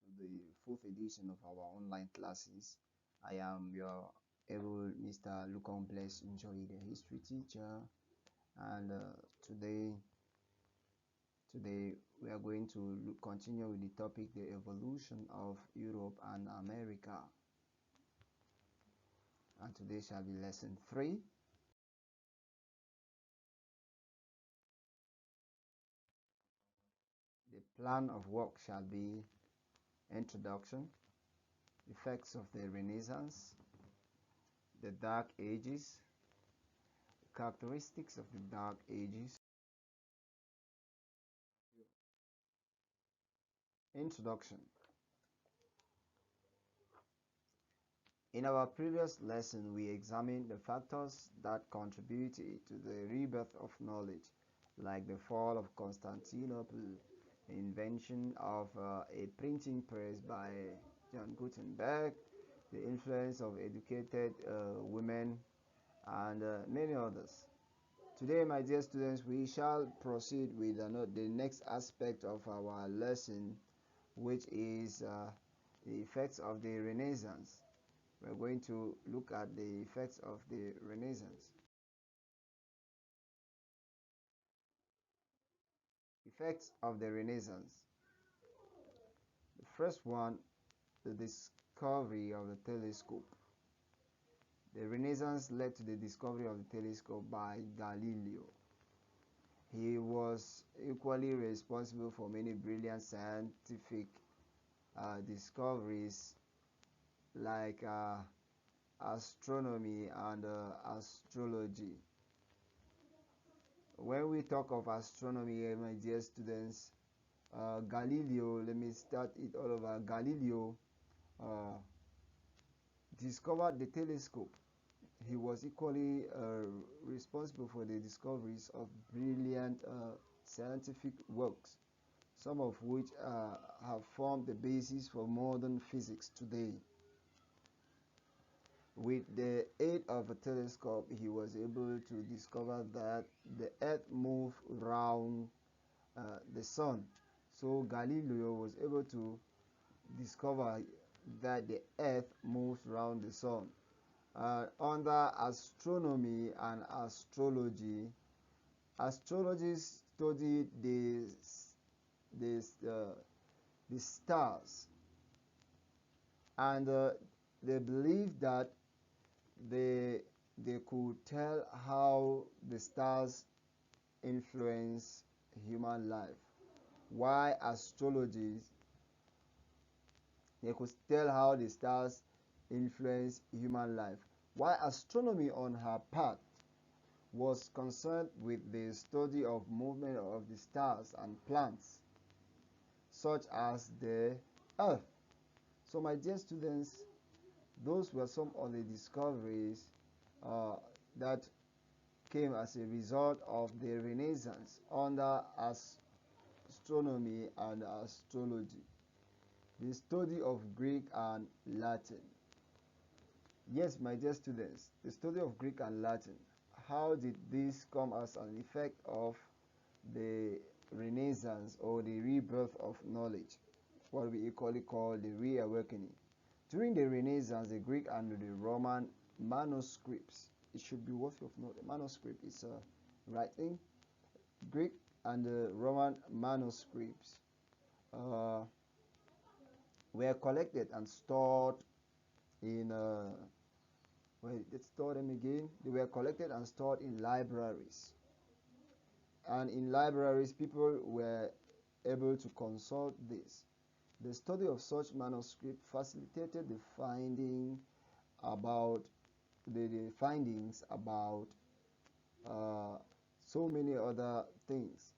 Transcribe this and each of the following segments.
to the fourth edition of our online classes. I am your able Mr. Lucon Bless Enjoy, the history teacher, and today we are going to continue with the topic, the evolution of Europe and America. And today shall be lesson 3. The plan of work shall be introduction, effects of the Renaissance, the Dark Ages, characteristics of the Dark Ages. Introduction. In our previous lesson, we examined the factors that contributed to the rebirth of knowledge, like the fall of Constantinople, the invention of a printing press by John Gutenberg, the influence of educated women, and many others. Today, my dear students, we shall proceed with the next aspect of our lesson, which is the effects of the Renaissance. We're going to look at the effects of the Renaissance. Effects of the Renaissance. The first one, the discovery of the telescope. The Renaissance led to the discovery of the telescope by Galileo. He was equally responsible for many brilliant scientific discoveries like astronomy and astrology. When we talk of astronomy, my dear students, Galileo, let me start it all over. Galileo discovered the telescope. He was equally responsible for the discoveries of brilliant scientific works, some of which have formed the basis for modern physics today. With the aid of a telescope, he was able to discover that the earth moved around the sun. So Galileo was able to discover that the earth moves around the sun. Under astronomy and astrology, astrologists studied the stars, and they believed that they could tell how the stars influence human life. Why astrologists, they could tell how the stars influence human life. Why astronomy on her part was concerned with the study of movement of the stars and planets, such as the earth. So my dear students, those were some of the discoveries that came as a result of the Renaissance under astronomy and astrology. The study of Greek and Latin. Yes, my dear students, the study of Greek and Latin. How did this come as an effect of the Renaissance or the rebirth of knowledge? What we equally call the reawakening. During the Renaissance, the Greek and the Roman manuscripts, it should be worthy of note. A manuscript is a writing. Greek and the Roman manuscripts were collected and stored in let's store them again. They were collected and stored in libraries. And in libraries, people were able to consult this. The study of such manuscript facilitated the findings about so many other things.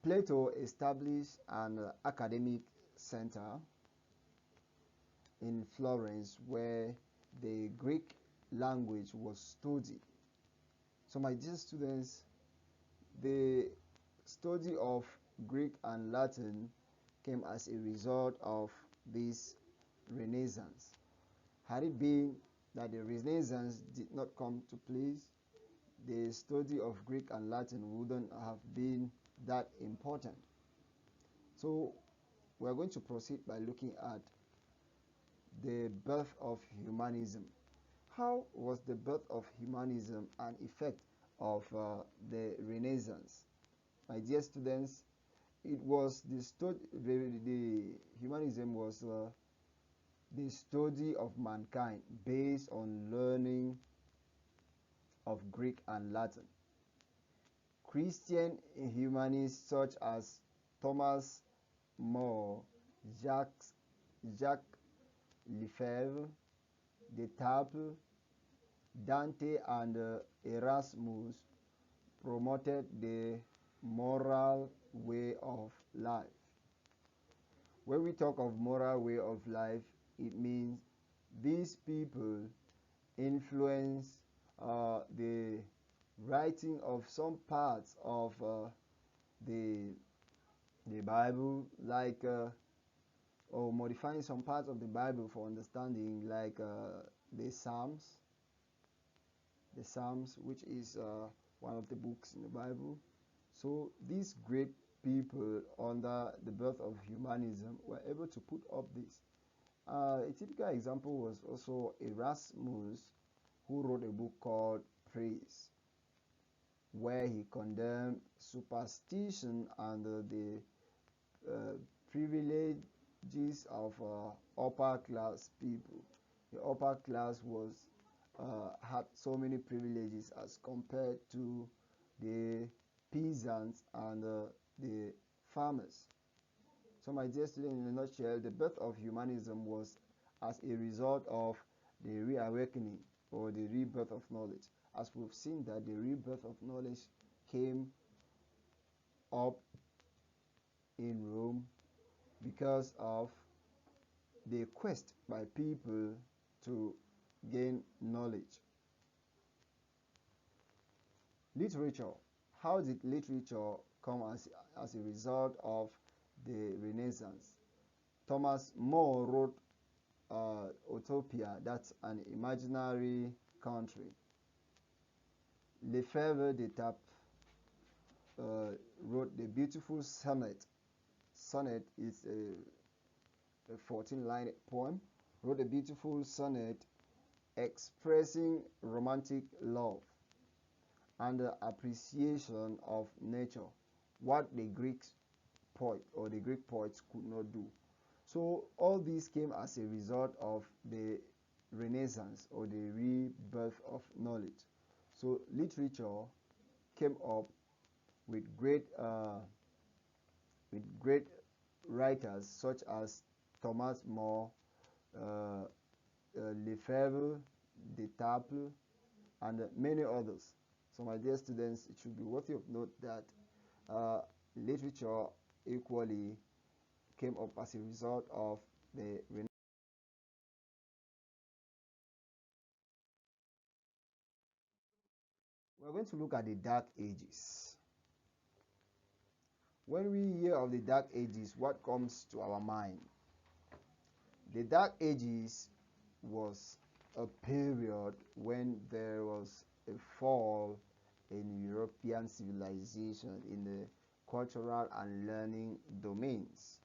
Plato established an academic center in Florence where the Greek language was studied. So my dear students, the study of Greek and Latin came as a result of this Renaissance. Had it been that the Renaissance did not come to place, the study of Greek and Latin wouldn't have been that important. So we are going to proceed by looking at the birth of humanism. How was the birth of humanism an effect of the Renaissance? My dear students, it was the humanism was the study of mankind based on learning of Greek and Latin. Christian humanists such as Thomas More, Jacques Lefebvre, Detatble, Dante, and Erasmus promoted the moral way of life. When we talk of moral way of life, it means these people influence the writing of some parts of the Bible, like or modifying some parts of the Bible for understanding, like the Psalms, which is one of the books in the Bible. So these great people under the birth of humanism were able to put up this. A typical example was also Erasmus, who wrote a book called Praise, where he condemned superstition and the privileges of upper class people. The upper class was had so many privileges as compared to the peasants and the farmers. So, my dear students, in a nutshell, the birth of humanism was as a result of the reawakening or the rebirth of knowledge. As we've seen that the rebirth of knowledge came up in Rome because of the quest by people to gain knowledge. Literature. How did literature come as a result of the Renaissance? Thomas More wrote Utopia, that's an imaginary country. Lefebvre d'Etaples wrote the beautiful sonnet. Sonnet is a 14-line poem. Wrote a beautiful sonnet expressing romantic love and the appreciation of nature, what the Greek poets could not do. So all these came as a result of the Renaissance or the rebirth of knowledge. So literature came up with great writers such as Thomas More, Lefebvre, Detatble, and many others. So, my dear students, it should be worthy of note that literature equally came up as a result of the Renaissance. We're going to look at the Dark Ages. When we hear of the Dark Ages, what comes to our mind? The Dark Ages was a period when there was a fall in European civilization in the cultural and learning domains.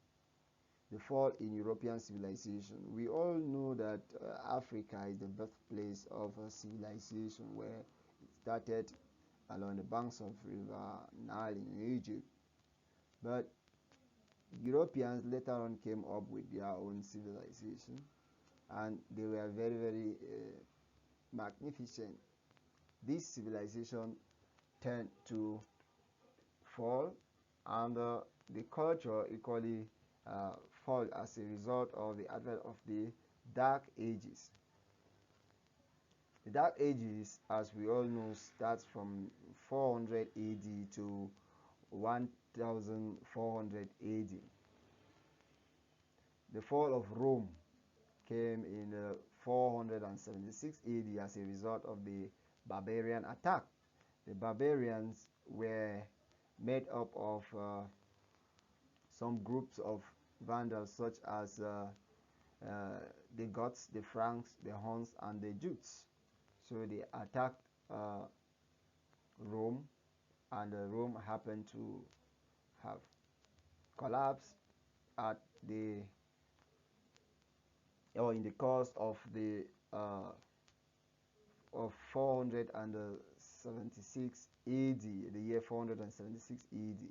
The fall in European civilization. We all know that Africa is the birthplace of a civilization where it started along the banks of River Nile in Egypt. But Europeans later on came up with their own civilization, and they were very, very magnificent. This civilization tend to fall, and the culture equally fall as a result of the advent of the Dark Ages. The Dark Ages, as we all know, starts from 400 AD to 1400 AD. The fall of Rome came in 476 AD as a result of the barbarian attack. The barbarians were made up of some groups of Vandals such as the Goths, the Franks, the Huns, and the Jutes. So they attacked Rome, and Rome happened to have collapsed, at the or in the course of the of 476 AD, the year 476 AD.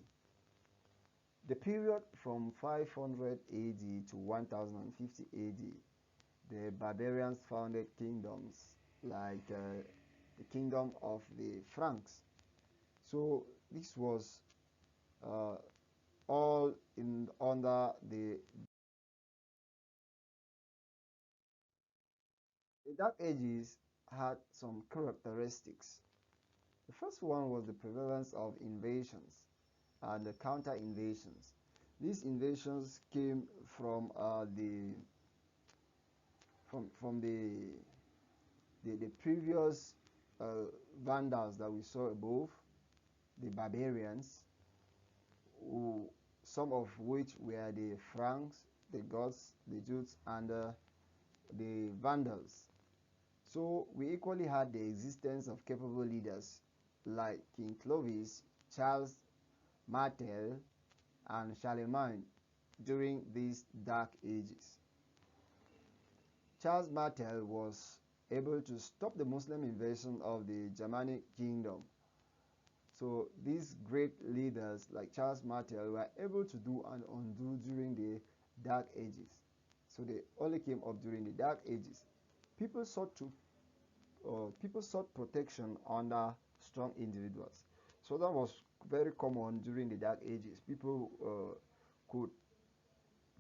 The period from 500 AD to 1050 AD, the barbarians founded kingdoms like the kingdom of the Franks. So this was uh, all in under the Dark Ages had some characteristics. The first one was the prevalence of invasions and the counter invasions. These invasions came from the previous Vandals that we saw above, the barbarians, who, some of which were the Franks, the Goths, the Jutes, and the Vandals. So we equally had the existence of capable leaders like King Clovis, Charles Martel, and Charlemagne during these dark ages. Charles Martel was able to stop the Muslim invasion of the Germanic kingdom. So these great leaders like Charles Martel were able to do and undo during the Dark Ages. So they only came up during the Dark Ages. People sought to people sought protection under strong individuals. So that was very common during the Dark Ages. People could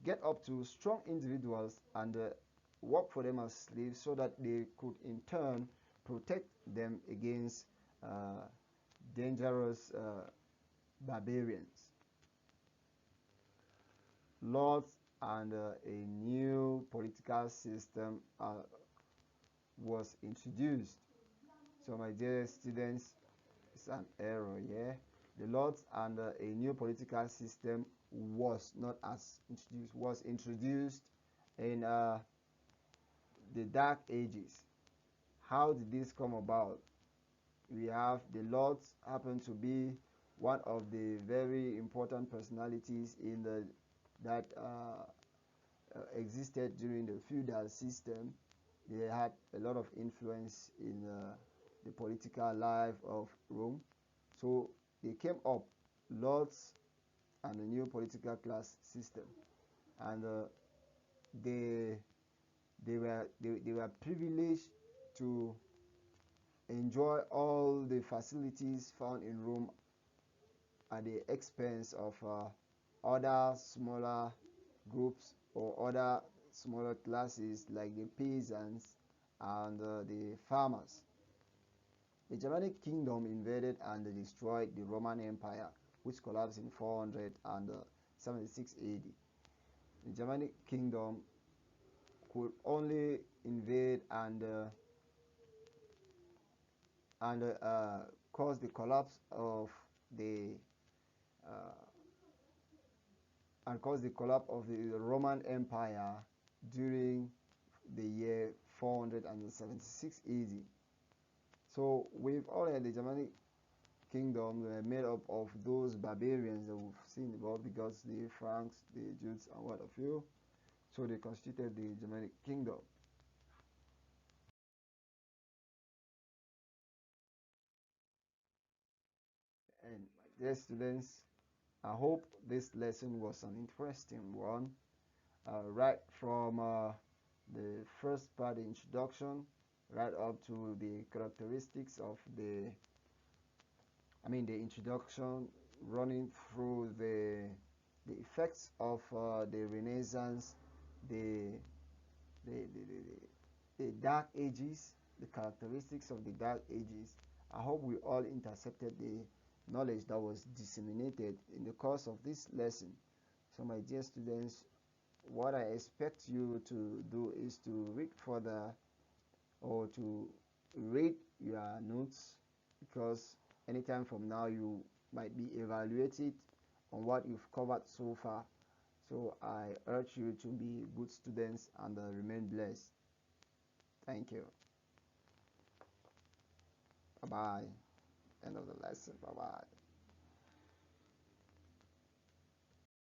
get up to strong individuals and work for them as slaves so that they could in turn protect them against dangerous barbarians. Laws and a new political system was introduced. So my dear students, it's an error here. The laws and a new political system was not as introduced, was introduced in the Dark Ages. How did this come about? We have the Lords happen to be one of the very important personalities in the that existed during the feudal system. They had a lot of influence in the political life of Rome. So they came up, lords and a new political class system, and they they were privileged to enjoy all the facilities found in Rome at the expense of other smaller groups or other smaller classes like the peasants and the farmers. The Germanic kingdom invaded and destroyed the Roman Empire, which collapsed in 476 AD. The Germanic kingdom could only invade and cause the collapse of the uh, the Roman Empire during the year 476 AD. So we've all had the Germanic kingdom were made up of those barbarians that we've seen above, because the Franks, the Jutes, and what have you. So they constituted the Germanic kingdom. And my dear students, I hope this lesson was an interesting one. Right from the first part, the introduction, right up to the characteristics of the introduction, running through the effects of the Renaissance, the the, the, the Dark Ages, the characteristics of the Dark Ages. I hope we all intercepted the knowledge that was disseminated in the course of this lesson. So my dear students, what I expect you to do is to read further or to read your notes, because anytime from now you might be evaluated on what you've covered so far. So I urge you to be good students and remain blessed. Thank you. Bye bye. End of the lesson. Bye bye.